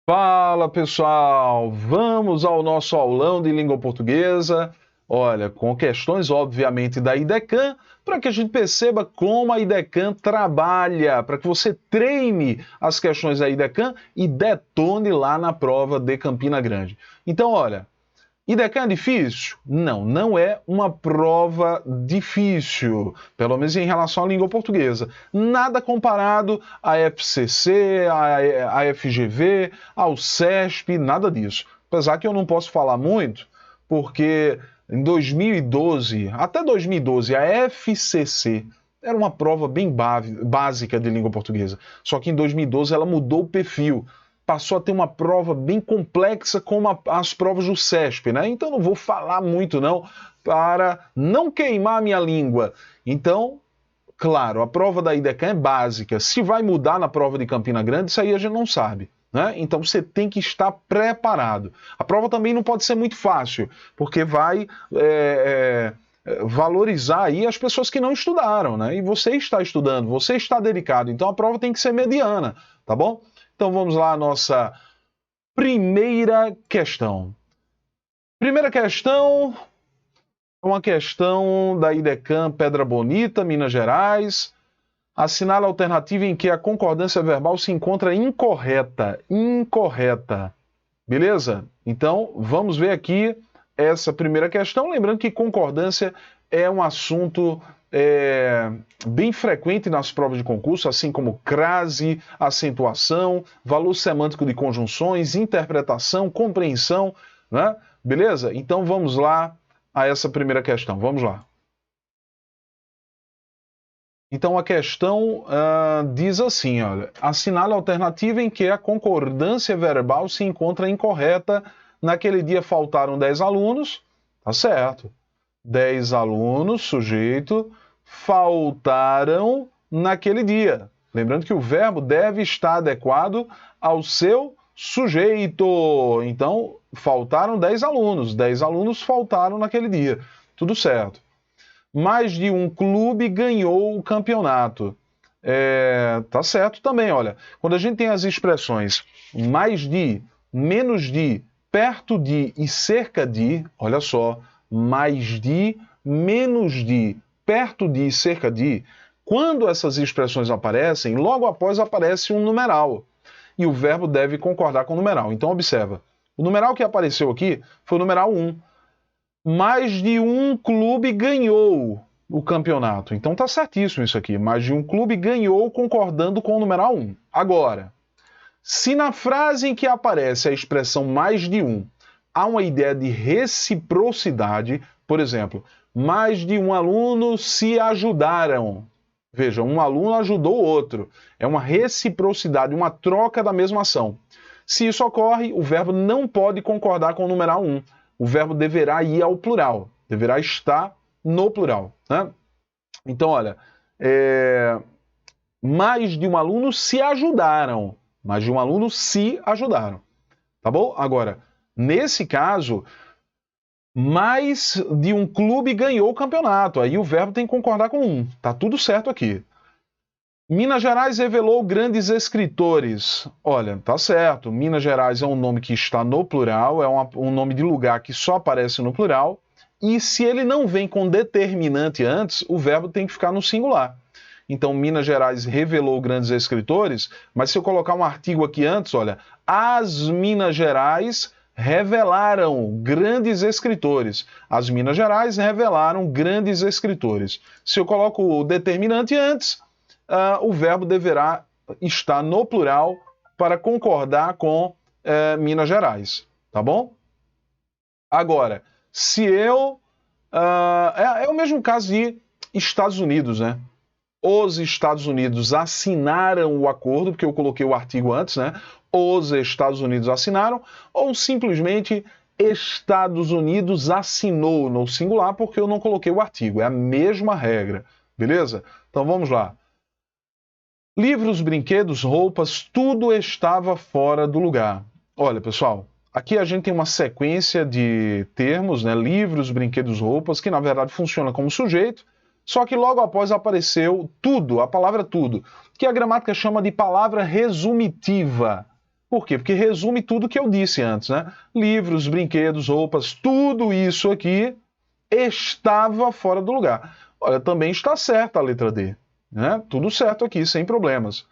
Fala pessoal, vamos ao nosso aulão de língua portuguesa. Olha, com questões obviamente da IDECAM, para que a gente perceba como a IDECAM trabalha, para que você treine as questões da IDECAM e detone lá na prova de Campina Grande. Então, olha, IDECAM é difícil? Não, não é uma prova difícil, pelo menos em relação à língua portuguesa. Nada comparado à FCC, à FGV, ao CESP, nada disso. Apesar que eu não posso falar muito, porque em 2012, até 2012, a FCC era uma prova bem básica de língua portuguesa. Só que em 2012 ela mudou o perfil, passou a ter uma prova bem complexa como as provas do CESP, né? Então não vou falar muito não para não queimar a minha língua. Então, claro, a prova da IDECAM é básica. Se vai mudar na prova de Campina Grande, isso aí a gente não sabe, né? Então você tem que estar preparado. A prova também não pode ser muito fácil, porque vai valorizar aí as pessoas que não estudaram, né? E você está estudando, você está dedicado, então a prova tem que ser mediana, tá bom? Então vamos lá, a nossa primeira questão. Primeira questão é uma questão da IDECAM Pedra Bonita, Minas Gerais. Assinale a alternativa em que a concordância verbal se encontra incorreta. Incorreta. Beleza? Então, vamos ver aqui essa primeira questão. Lembrando que concordância é um assunto bem frequente nas provas de concurso, assim como crase, acentuação, valor semântico de conjunções, interpretação, compreensão, né? Beleza? Então vamos lá a essa primeira questão. Vamos lá. Então a questão diz assim, olha, assinale a alternativa em que a concordância verbal se encontra incorreta. Naquele dia faltaram 10 alunos, tá certo. 10 alunos, sujeito, faltaram naquele dia. Lembrando que o verbo deve estar adequado ao seu sujeito. Então, faltaram 10 alunos. 10 alunos faltaram naquele dia. Tudo certo. Mais de um clube ganhou o campeonato. Tá certo também, olha. Quando a gente tem as expressões mais de, menos de, perto de e cerca de, olha só, mais de, menos de, perto de e cerca de, quando essas expressões aparecem, logo após aparece um numeral. E o verbo deve concordar com o numeral. Então, observa. O numeral que apareceu aqui foi o numeral 1. Mais de um clube ganhou o campeonato. Então tá certíssimo isso aqui. Mais de um clube ganhou concordando com o numeral 1. Agora, se na frase em que aparece a expressão mais de um há uma ideia de reciprocidade, por exemplo, mais de um aluno se ajudaram. Veja, um aluno ajudou o outro. É uma reciprocidade, uma troca da mesma ação. Se isso ocorre, o verbo não pode concordar com o numeral 1. O verbo deverá ir ao plural, deverá estar no plural, né? Então, olha, mais de um aluno se ajudaram. Mais de um aluno se ajudaram. Tá bom? Agora, nesse caso, mais de um clube ganhou o campeonato. Aí o verbo tem que concordar com um. Tá tudo certo aqui. Minas Gerais revelou grandes escritores. Olha, tá certo. Minas Gerais é um nome que está no plural, é um nome de lugar que só aparece no plural. E se ele não vem com determinante antes, o verbo tem que ficar no singular. Então, Minas Gerais revelou grandes escritores, mas se eu colocar um artigo aqui antes, olha, as Minas Gerais revelaram grandes escritores. As Minas Gerais revelaram grandes escritores. Se eu coloco o determinante antes, o verbo deverá estar no plural para concordar com Minas Gerais, tá bom? Agora, se eu... é o mesmo caso de Estados Unidos, né? Os Estados Unidos assinaram o acordo, porque eu coloquei o artigo antes, né? Os Estados Unidos assinaram, ou simplesmente Estados Unidos assinou no singular, porque eu não coloquei o artigo. É a mesma regra, beleza? Então vamos lá. Livros, brinquedos, roupas, tudo estava fora do lugar. Olha, pessoal, aqui a gente tem uma sequência de termos, né? Livros, brinquedos, roupas, que na verdade funciona como sujeito, só que logo após apareceu tudo, a palavra tudo, que a gramática chama de palavra resumitiva. Por quê? Porque resume tudo que eu disse antes, né? Livros, brinquedos, roupas, tudo isso aqui estava fora do lugar. Olha, também está certa a letra D, né? Tudo certo aqui, sem problemas.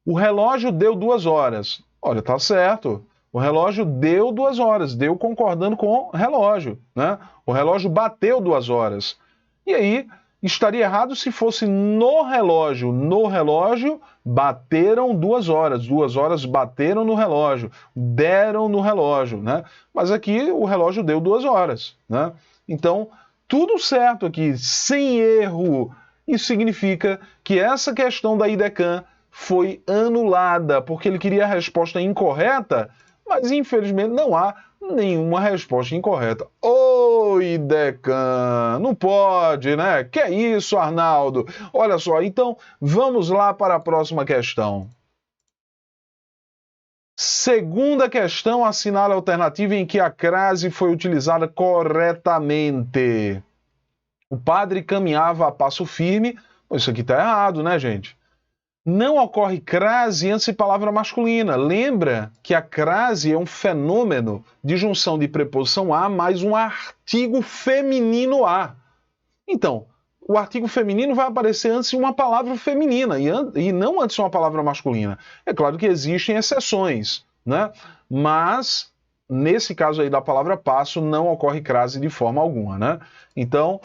O relógio deu 2 horas. Olha, tá certo. O relógio deu 2 horas, deu concordando com o relógio, né? O relógio bateu 2 horas. E aí, estaria errado se fosse no relógio. No relógio, bateram 2 horas. 2 horas bateram no relógio. Deram no relógio, né? Mas aqui o relógio deu 2 horas, né? Então, tudo certo aqui, sem erro. Isso significa que essa questão da IDECAN foi anulada, porque ele queria a resposta incorreta, mas infelizmente não há nenhuma resposta incorreta. Oi, Decan, não pode, né? Que é isso, Arnaldo? Olha só, então vamos lá para a próxima questão. Segunda questão, assinale a alternativa em que a crase foi utilizada corretamente. O padre caminhava a passo firme. Isso aqui está errado, né, gente? Não ocorre crase antes de palavra masculina. Lembra que a crase é um fenômeno de junção de preposição a mais um artigo feminino a. Então, o artigo feminino vai aparecer antes de uma palavra feminina e não antes de uma palavra masculina. É claro que existem exceções, né? Mas, nesse caso aí da palavra passo, não ocorre crase de forma alguma, né? Então,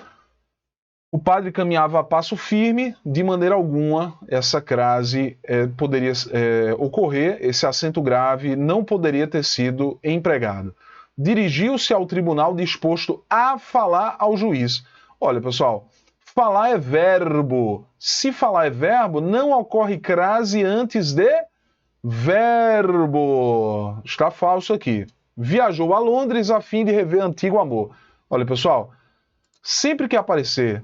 o padre caminhava a passo firme, de maneira alguma essa crase poderia ocorrer, esse acento grave não poderia ter sido empregado. Dirigiu-se ao tribunal disposto a falar ao juiz. Olha, pessoal, falar é verbo. Se falar é verbo, não ocorre crase antes de verbo. Está falso aqui. Viajou a Londres a fim de rever antigo amor. Olha, pessoal, sempre que aparecer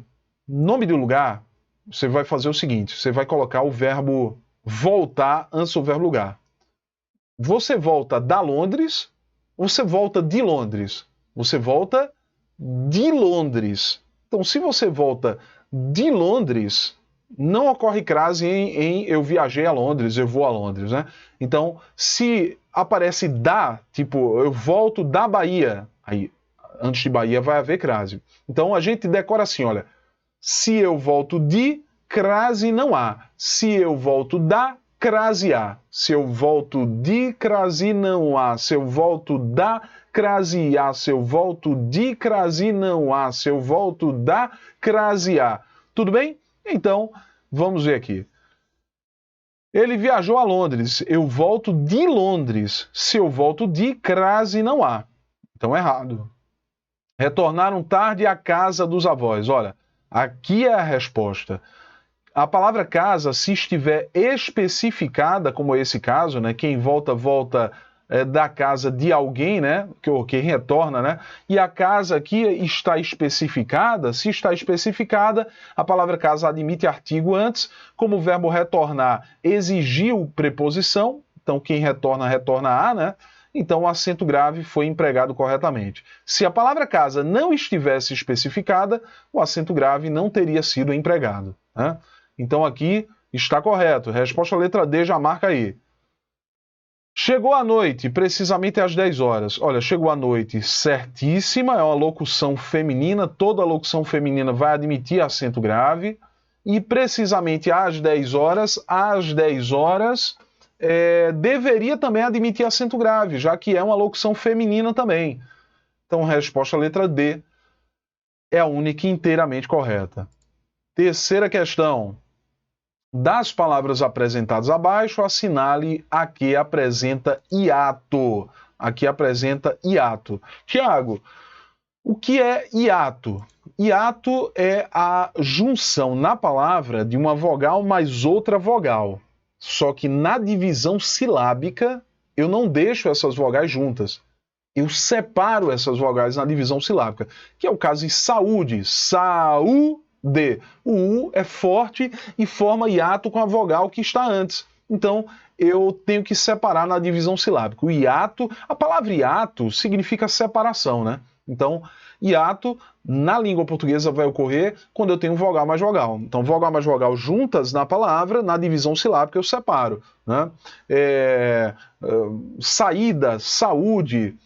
nome de lugar, você vai fazer o seguinte, você vai colocar o verbo voltar antes do verbo lugar. Você volta da Londres, você volta de Londres. Você volta de Londres. Então, se você volta de Londres, não ocorre crase em eu viajei a Londres, eu vou a Londres, né? Então, se aparece da, tipo, eu volto da Bahia, aí, antes de Bahia vai haver crase. Então, a gente decora assim, olha, se eu volto de, crase não há. Se eu volto da, crase há. Se eu volto de, crase não há. Se eu volto da, crase há. Se eu volto de, crase não há. Se eu volto da, crase há. Tudo bem? Então, vamos ver aqui. Ele viajou a Londres. Eu volto de Londres. Se eu volto de, crase não há. Então, errado. Retornaram tarde à casa dos avós. Olha, aqui é a resposta. A palavra casa, se estiver especificada, como é esse caso, né? Quem volta, volta da casa de alguém, né? Quem retorna, né? E a casa aqui está especificada. Se está especificada, a palavra casa admite artigo antes. Como o verbo retornar exigiu preposição, então quem retorna, retorna a, né? Então o acento grave foi empregado corretamente. Se a palavra casa não estivesse especificada, o acento grave não teria sido empregado, né? Então aqui está correto. Resposta à letra D já marca aí. Chegou à noite, precisamente às 10 horas. Olha, chegou à noite certíssima, é uma locução feminina, toda locução feminina vai admitir acento grave. E precisamente às 10 horas, deveria também admitir acento grave, já que é uma locução feminina também. Então, resposta à letra D é a única e inteiramente correta. Terceira questão. Das palavras apresentadas abaixo, assinale a que apresenta hiato. Aqui apresenta hiato. Tiago, o que é hiato? Hiato é a junção na palavra de uma vogal mais outra vogal. Só que na divisão silábica, eu não deixo essas vogais juntas. Eu separo essas vogais na divisão silábica, que é o caso de saúde, saúde. O U é forte e forma hiato com a vogal que está antes. Então, eu tenho que separar na divisão silábica. O hiato, a palavra hiato significa separação, né? Então, hiato na língua portuguesa vai ocorrer quando eu tenho vogal mais vogal. Então, vogal mais vogal juntas na palavra, na divisão silábica eu separo, né? Saída, saúde,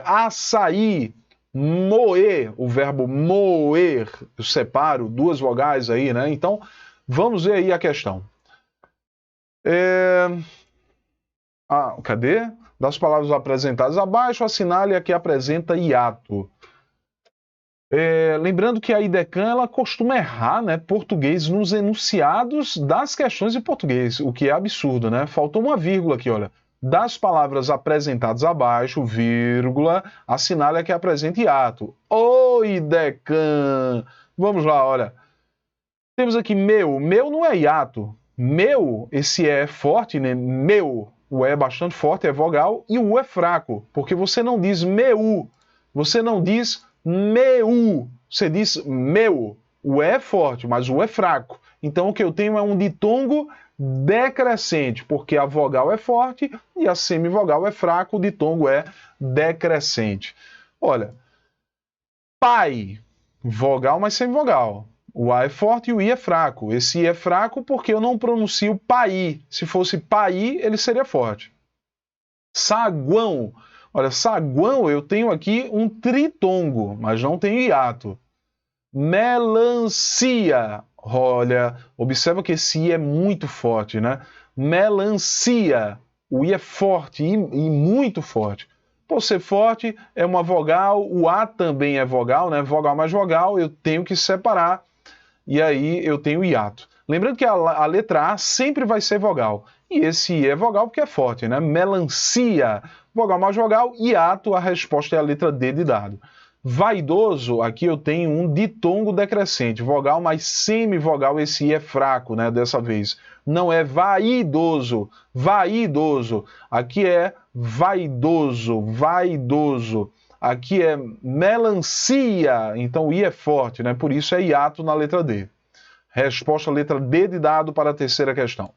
açaí, moer, o verbo moer, eu separo duas vogais aí, né? Então, vamos ver aí a questão. Cadê? Das palavras apresentadas abaixo, assinale a que apresenta hiato. Lembrando que a IDECAN ela costuma errar, né, português nos enunciados das questões de português, o que é absurdo, né? Faltou uma vírgula aqui, olha. Das palavras apresentadas abaixo, vírgula, assinale a que apresenta hiato. Ô, IDECAN! Vamos lá, olha. Temos aqui meu. Meu não é hiato. Meu, esse é forte, né? Meu. O E é bastante forte, é vogal, e o U é fraco, porque você não diz meu, você não diz meu, você diz meu. O E é forte, mas o U é fraco. Então o que eu tenho é um ditongo decrescente, porque a vogal é forte e a semivogal é fraca, o ditongo é decrescente. Olha, pai, vogal, mas semivogal. O A é forte e o I é fraco. Esse I é fraco porque eu não pronuncio pai. Se fosse pai, ele seria forte. Saguão. Olha, saguão eu tenho aqui um tritongo, mas não tenho hiato. Melancia. Olha, observa que esse I é muito forte, né? Melancia. O I é forte e muito forte. Por ser forte, é uma vogal, o A também é vogal, né? Vogal mais vogal, eu tenho que separar. E aí eu tenho hiato. Lembrando que a letra A sempre vai ser vogal. E esse I é vogal porque é forte, né? Melancia, vogal mais vogal, hiato, a resposta é a letra D de dado. Vaidoso, aqui eu tenho um ditongo decrescente, vogal mais semivogal, esse I é fraco, né? Dessa vez. Não é vaidoso, vaidoso. Aqui é vaidoso, vaidoso. Aqui é melancia, então o I é forte, né? Por isso é hiato na letra D. Resposta letra D de dado para a terceira questão.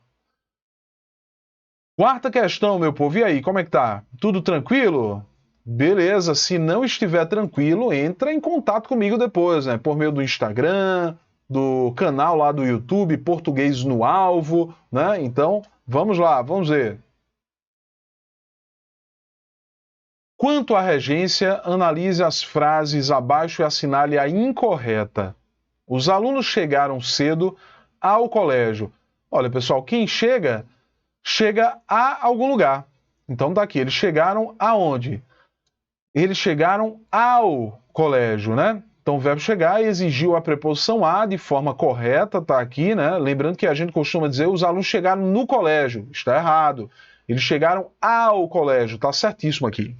Quarta questão, meu povo, e aí, como é que tá? Tudo tranquilo? Beleza, se não estiver tranquilo, entra em contato comigo depois, né? Por meio do Instagram, do canal lá do YouTube, Português no Alvo, né? Então, vamos lá, vamos ver. Quanto à regência, analise as frases abaixo e assinale a incorreta. Os alunos chegaram cedo ao colégio. Olha, pessoal, quem chega, chega a algum lugar. Então tá aqui, eles chegaram aonde? Eles chegaram ao colégio, né? Então o verbo chegar exigiu a preposição a de forma correta, tá aqui, né? Lembrando que a gente costuma dizer os alunos chegaram no colégio. Está errado. Eles chegaram ao colégio, tá certíssimo aqui.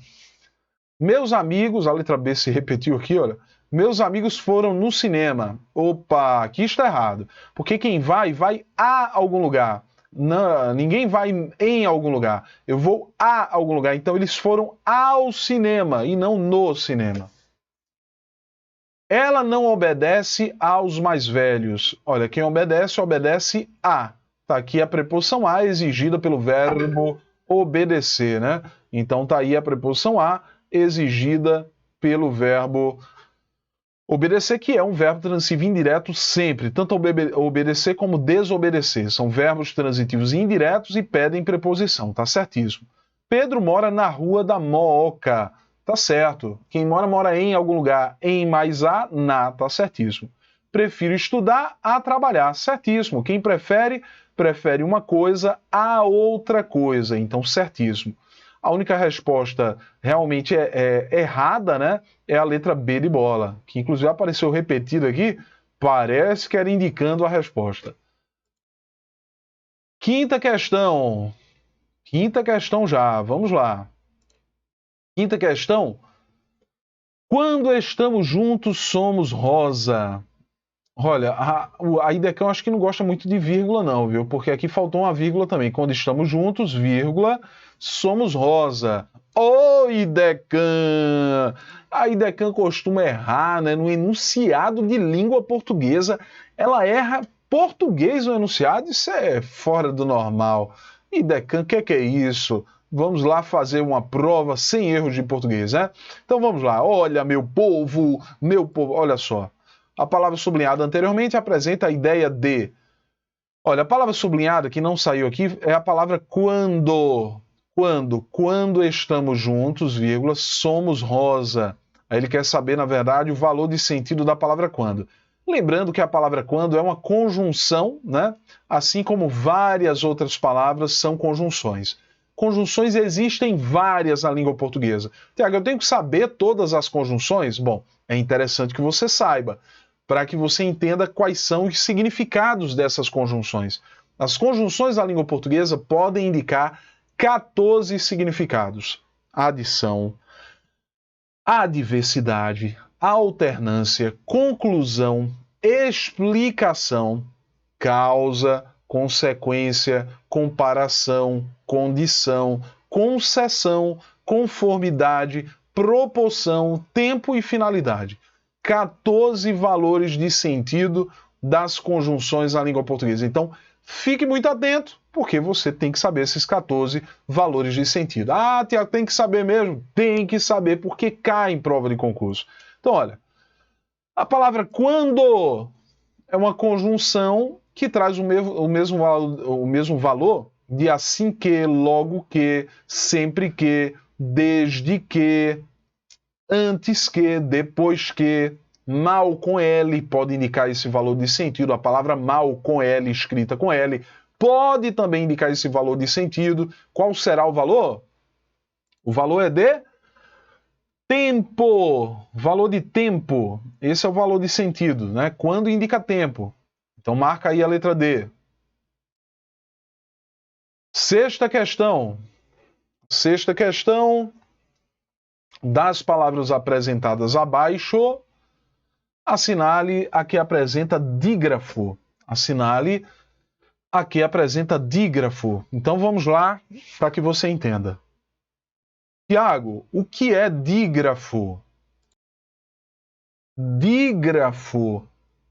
Meus amigos, a letra B se repetiu aqui, olha. Meus amigos foram no cinema. Opa, aqui está errado. Porque quem vai, vai a algum lugar. Não, ninguém vai em algum lugar. Eu vou a algum lugar. Então eles foram ao cinema e não no cinema. Ela não obedece aos mais velhos. Olha, quem obedece, obedece a. Tá aqui a preposição a exigida pelo verbo obedecer, né? Então tá aí a preposição a exigida pelo verbo obedecer, que é um verbo transitivo indireto sempre, tanto obedecer como desobedecer. São verbos transitivos indiretos e pedem preposição, tá certíssimo. Pedro mora na Rua da Mooca, tá certo. Quem mora em algum lugar, em mais a, na, tá certíssimo. Prefiro estudar a trabalhar, certíssimo. Quem prefere uma coisa a outra coisa, então certíssimo. A única resposta realmente errada, né? É a letra B de bola, que inclusive apareceu repetida aqui, parece que era indicando a resposta. Quinta questão já, vamos lá. Quinta questão. Quando estamos juntos, somos rosa. Olha, a IDECAN acho que não gosta muito de vírgula não, viu? Porque aqui faltou uma vírgula também. Quando estamos juntos, vírgula, somos rosa. Ô, IDECAN! A IDECAN costuma errar, né? No enunciado de língua portuguesa. Ela erra português no enunciado, isso é fora do normal. IDECAN, o que é isso? Vamos lá fazer uma prova sem erros de português, né? Então vamos lá. Olha, meu povo, olha só. A palavra sublinhada anteriormente apresenta a ideia de... Olha, a palavra sublinhada que não saiu aqui é a palavra quando. Quando estamos juntos, vírgula, somos rosa. Aí ele quer saber, na verdade, o valor de sentido da palavra quando. Lembrando que a palavra quando é uma conjunção, né? Assim como várias outras palavras são conjunções. Conjunções existem várias na língua portuguesa. Tiago, eu tenho que saber todas as conjunções? Bom, é interessante que você saiba, para que você entenda quais são os significados dessas conjunções. As conjunções da língua portuguesa podem indicar 14 significados: adição, adversidade, alternância, conclusão, explicação, causa, consequência, comparação, condição, concessão, conformidade, proporção, tempo e finalidade. 14 valores de sentido das conjunções na língua portuguesa. Então, fique muito atento, porque você tem que saber esses 14 valores de sentido. Ah, Tiago, tem que saber mesmo? Tem que saber, porque cai em prova de concurso. Então, olha, a palavra quando é uma conjunção que traz o mesmo valor de assim que, logo que, sempre que, desde que, antes que, depois que. Mal com L pode indicar esse valor de sentido. A palavra mal com L, escrita com L, pode também indicar esse valor de sentido. Qual será o valor? O valor é de tempo. Valor de tempo. Esse é o valor de sentido, né? Quando indica tempo. Então marca aí a letra D. Sexta questão. Sexta questão. Das palavras apresentadas abaixo, assinale a que apresenta dígrafo. Assinale a que apresenta dígrafo. Então vamos lá para que você entenda. Tiago, o que é dígrafo? Dígrafo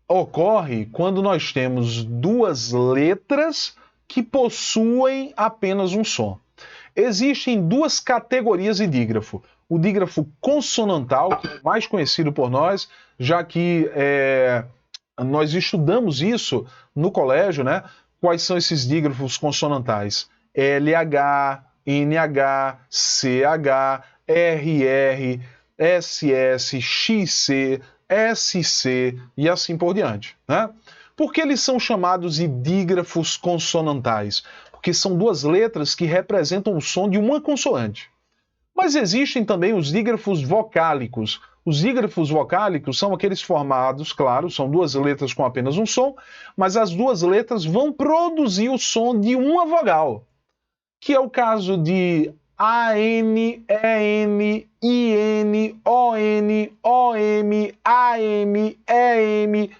ocorre quando nós temos duas letras que possuem apenas um som. Existem duas categorias de dígrafo. O dígrafo consonantal, que é o mais conhecido por nós, já que nós estudamos isso no colégio, né? Quais são esses dígrafos consonantais? LH, NH, CH, RR, SS, XC, SC e assim por diante, né? Por que eles são chamados de dígrafos consonantais? Porque são duas letras que representam o som de uma consoante. Mas existem também os dígrafos vocálicos. Os dígrafos vocálicos são aqueles formados, claro, são duas letras com apenas um som, mas as duas letras vão produzir o som de uma vogal, que é o caso de AN, EN, IN, ON, OM, AM, EM.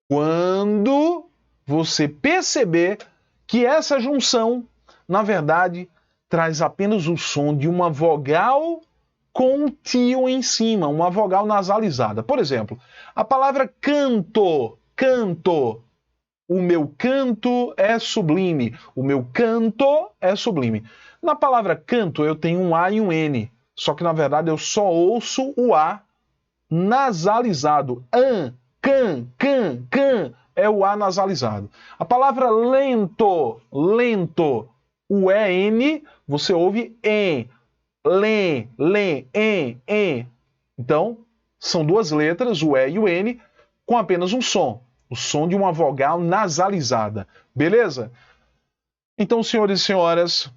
Quando você perceber que essa junção, na verdade, traz apenas o som de uma vogal com um tio em cima, uma vogal nasalizada. Por exemplo, a palavra canto, canto. O meu canto é sublime. O meu canto é sublime. Na palavra canto eu tenho um A e um N, só que na verdade eu só ouço o A nasalizado. Can, can, é o A nasalizado. A palavra lento, lento, o EN, você ouve em, len, em. Então, são duas letras, o E e o N, com apenas um som. O som de uma vogal nasalizada. Beleza? Então, senhores e senhoras,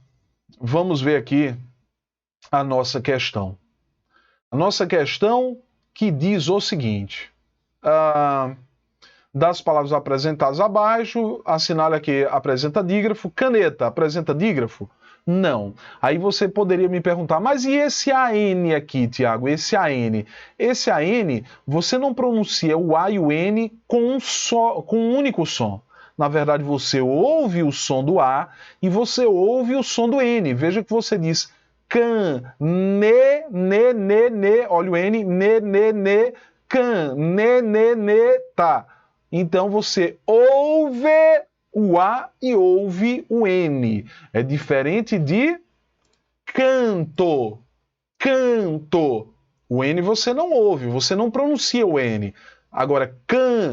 vamos ver aqui a nossa questão. A nossa questão que diz o seguinte... das palavras apresentadas abaixo, assinale que apresenta dígrafo. Caneta, apresenta dígrafo? Não. Aí você poderia me perguntar, mas e esse AN aqui, Tiago? Esse AN? Esse AN, você não pronuncia o A e o N com um único som. Na verdade, você ouve o som do A e você ouve o som do N. Veja que você diz can, ne, ne. Olha o N, ne, can, ne, tá. Então você ouve o A e ouve o N. É diferente de canto, canto. O N você não ouve, você não pronuncia o N. Agora, caneta,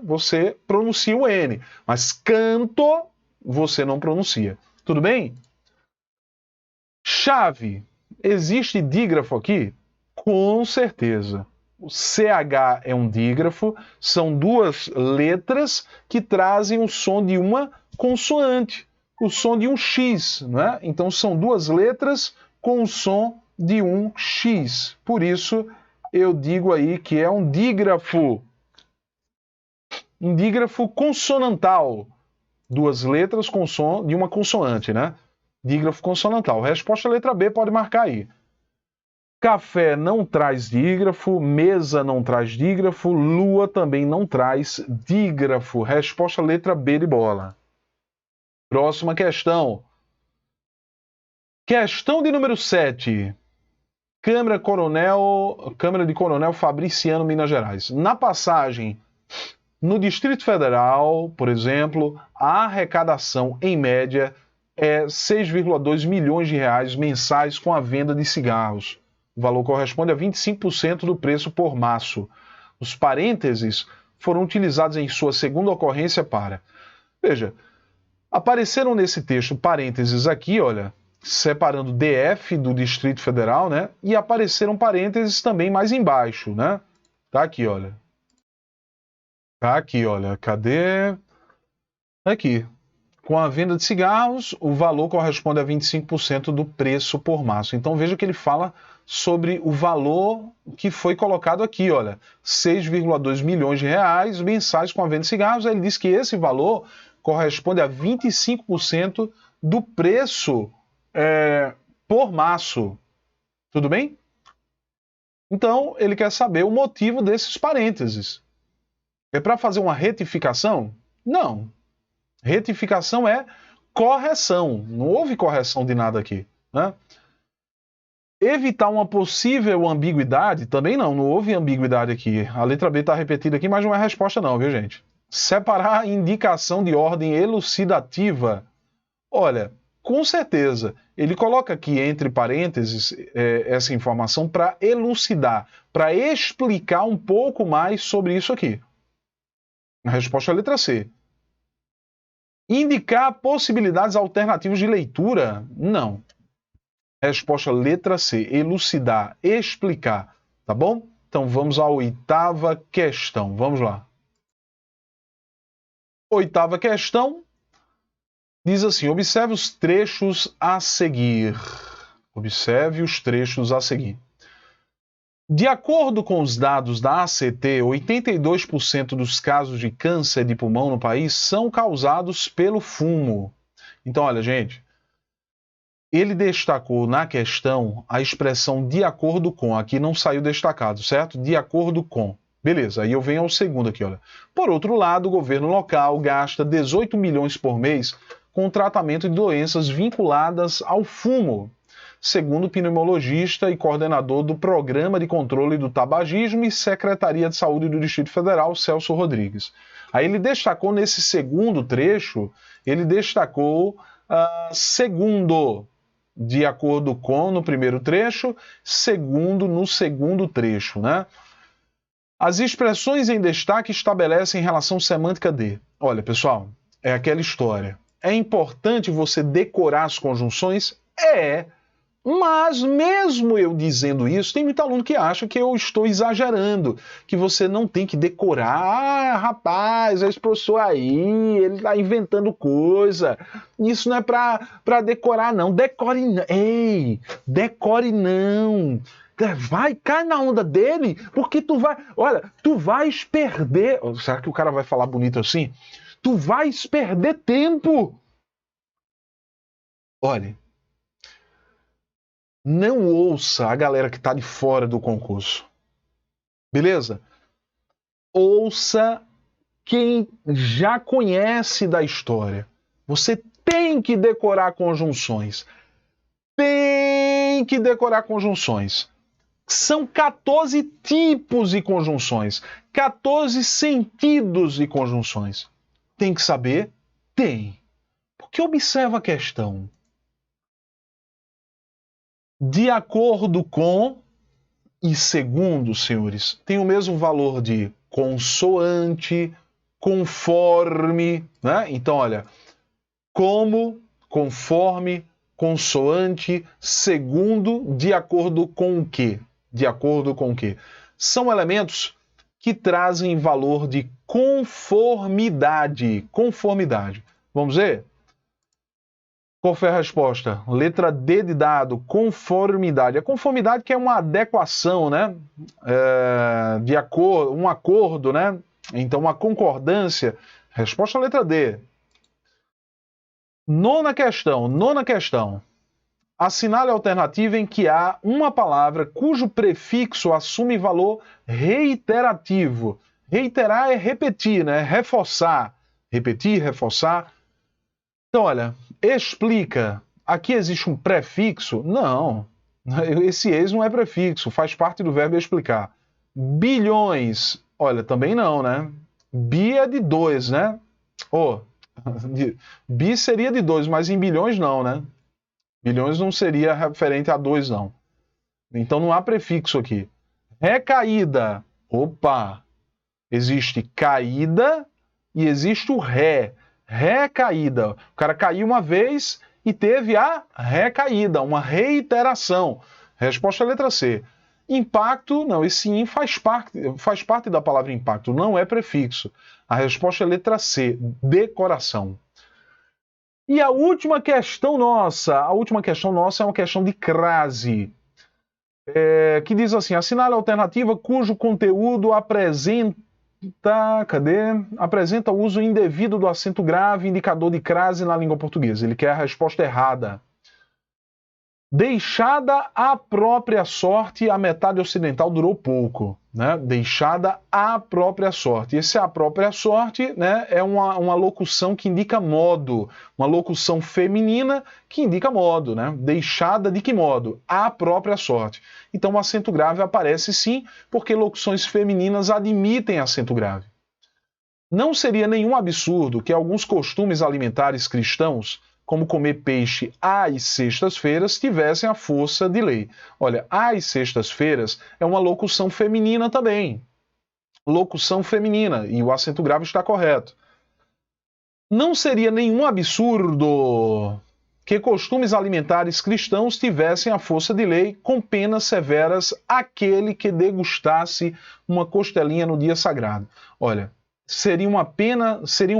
você pronuncia o N. Mas canto, você não pronuncia. Tudo bem? Chave. Existe dígrafo aqui? Com certeza. O CH é um dígrafo, são duas letras que trazem o som de uma consoante, o som de um X, né? Então são duas letras com o som de um X. Por isso eu digo aí que é um dígrafo consonantal. Duas letras com som de uma consoante, né? Dígrafo consonantal. Resposta letra B, pode marcar aí. Café não traz dígrafo, mesa não traz dígrafo, lua também não traz dígrafo. Resposta letra B de bola. Próxima questão. Questão de número 7. Câmara de Coronel Fabriciano, Minas Gerais. Na passagem no Distrito Federal, por exemplo, a arrecadação em média é 6,2 milhões de reais mensais com a venda de cigarros. O valor corresponde a 25% do preço por maço. Os parênteses foram utilizados em sua segunda ocorrência para... Veja, apareceram nesse texto parênteses aqui, olha, separando DF do Distrito Federal, né? E apareceram parênteses também mais embaixo, né? Tá aqui, olha. Tá aqui, olha. Cadê? Aqui. Com a venda de cigarros, o valor corresponde a 25% do preço por maço. Então veja que ele fala sobre o valor que foi colocado aqui, olha, 6,2 milhões de reais mensais com a venda de cigarros. Ele diz que esse valor corresponde a 25% do preço por maço. Tudo bem? Então ele quer saber o motivo desses parênteses. É para fazer uma retificação? Não. Retificação é correção. Não houve correção de nada aqui, né? Evitar uma possível ambiguidade? Também não houve ambiguidade aqui. A letra B está repetida aqui, mas não é resposta não, viu, gente? Separar indicação de ordem elucidativa. Olha, com certeza, ele coloca aqui entre parênteses essa informação para elucidar, para explicar um pouco mais sobre isso aqui. A resposta é a letra C. Indicar possibilidades alternativas de leitura? Não. Resposta letra C. Elucidar, explicar. Tá bom? Então vamos à oitava questão. Vamos lá. Oitava questão diz assim: observe os trechos a seguir. Observe os trechos a seguir. De acordo com os dados da ACT, 82% dos casos de câncer de pulmão no país são causados pelo fumo. Então, olha, gente, ele destacou na questão a expressão de acordo com. Aqui não saiu destacado, certo? De acordo com. Beleza, aí eu venho ao segundo aqui, olha. Por outro lado, o governo local gasta 18 milhões por mês com o tratamento de doenças vinculadas ao fumo, segundo o pneumologista e coordenador do Programa de Controle do Tabagismo e Secretaria de Saúde do Distrito Federal, Celso Rodrigues. Aí ele destacou nesse segundo trecho, ele destacou segundo, de acordo com, no primeiro trecho, segundo no segundo trecho, né? As expressões em destaque estabelecem relação semântica de... Olha, pessoal, é aquela história. É importante você decorar as conjunções? Mas mesmo eu dizendo isso, tem muito aluno que acha que eu estou exagerando, que você não tem que decorar. Ah, rapaz, esse professor aí, ele está inventando coisa. Isso não é para decorar, não. Decore não. Ei, decore não. Vai, cai na onda dele, porque tu vai... Olha, tu vais perder... Será que o cara vai falar bonito assim? Tu vais perder tempo. Olha, não ouça a galera que está de fora do concurso. Beleza? Ouça quem já conhece da história. Você tem que decorar conjunções. Tem que decorar conjunções. São 14 tipos de conjunções. 14 sentidos de conjunções. Tem que saber? Tem. Porque observa a questão. De acordo com e segundo, senhores, tem o mesmo valor de consoante, conforme, né? Então, olha, como, conforme, consoante, segundo, de acordo com o quê? De acordo com o quê? São elementos que trazem valor de conformidade. Conformidade. Vamos ver? Qual foi a resposta? Letra D de dado, conformidade. A conformidade que é uma adequação, né? De acordo, um acordo, né? Então, uma concordância. Resposta letra D. Nona questão. Assinale a alternativa em que há uma palavra cujo prefixo assume valor reiterativo. Reiterar é repetir, né? Reforçar. Repetir, reforçar. Então, olha, explica. Aqui existe um prefixo? Não. Esse ex não é prefixo, faz parte do verbo explicar. Bilhões. Olha, também não, né? Bi é de 2, né? Bi seria de 2, mas em bilhões não, né? Bilhões não seria referente a 2, não. Então não há prefixo aqui. Recaída. Opa! Existe caída e existe o ré. Recaída. O cara caiu uma vez e teve a recaída, uma reiteração. Resposta letra C. Impacto, não, esse in faz parte da palavra impacto, não é prefixo. A resposta é letra C, decoração. E a última questão nossa é uma questão de crase, que diz assim: assinale a alternativa cujo conteúdo apresenta o uso indevido do acento grave, indicador de crase na língua portuguesa. Ele quer a resposta errada. Deixada à própria sorte, a metade ocidental durou pouco, né? Deixada à própria sorte. Esse à própria sorte, né, é uma locução que indica modo, uma locução feminina que indica modo, né? Deixada de que modo? À própria sorte. Então o acento grave aparece sim, porque locuções femininas admitem acento grave. Não seria nenhum absurdo que alguns costumes alimentares cristãos, como comer peixe às sextas-feiras, tivessem a força de lei. Olha, às sextas-feiras é uma locução feminina também. Locução feminina, e o acento grave está correto. Não seria nenhum absurdo que costumes alimentares cristãos tivessem a força de lei, com penas severas aquele que degustasse uma costelinha no dia sagrado. Olha, seriam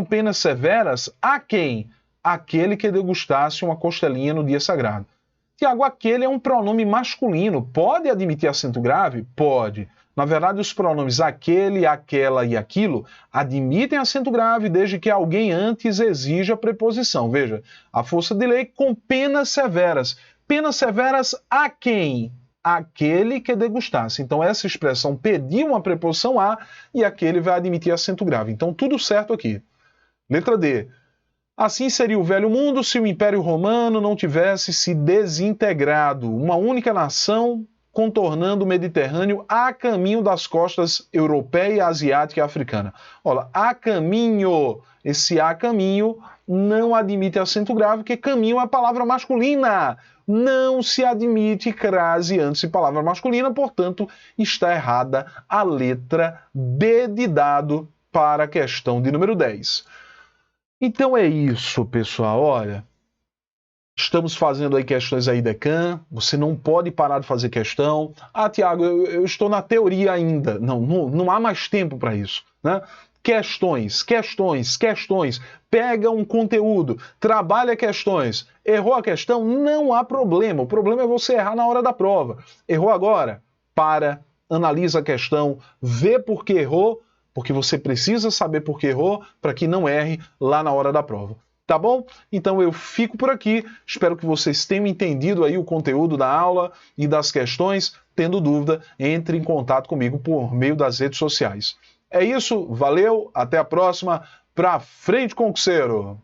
penas severas a quem? Aquele que degustasse uma costelinha no dia sagrado. Tiago, aquele é um pronome masculino. Pode admitir acento grave? Pode. Na verdade, os pronomes aquele, aquela e aquilo admitem acento grave desde que alguém antes exija a preposição. Veja, a força de lei com penas severas. Penas severas a quem? Aquele que degustasse. Então, essa expressão pediu uma preposição a e aquele vai admitir acento grave. Então, tudo certo aqui. Letra D. Assim seria o velho mundo se o Império Romano não tivesse se desintegrado. Uma única nação contornando o Mediterrâneo a caminho das costas europeia, asiática e africana. Olha, a caminho, esse a caminho não admite acento grave, porque caminho é palavra masculina. Não se admite crase antes de palavra masculina, portanto, está errada a letra B de dado para a questão de número 10. Então é isso, pessoal. Olha, estamos fazendo aí questões aí, Decan. Você não pode parar de fazer questão. Ah, Tiago, eu estou na teoria ainda. Não há mais tempo para isso, né? Questões. Pega um conteúdo, trabalha questões. Errou a questão? Não há problema. O problema é você errar na hora da prova. Errou agora? Para, analisa a questão, vê por que errou, porque você precisa saber por que errou para que não erre lá na hora da prova. Tá bom? Então eu fico por aqui. Espero que vocês tenham entendido aí o conteúdo da aula e das questões. Tendo dúvida, entre em contato comigo por meio das redes sociais. É isso, valeu, até a próxima. Pra frente, concurseiro!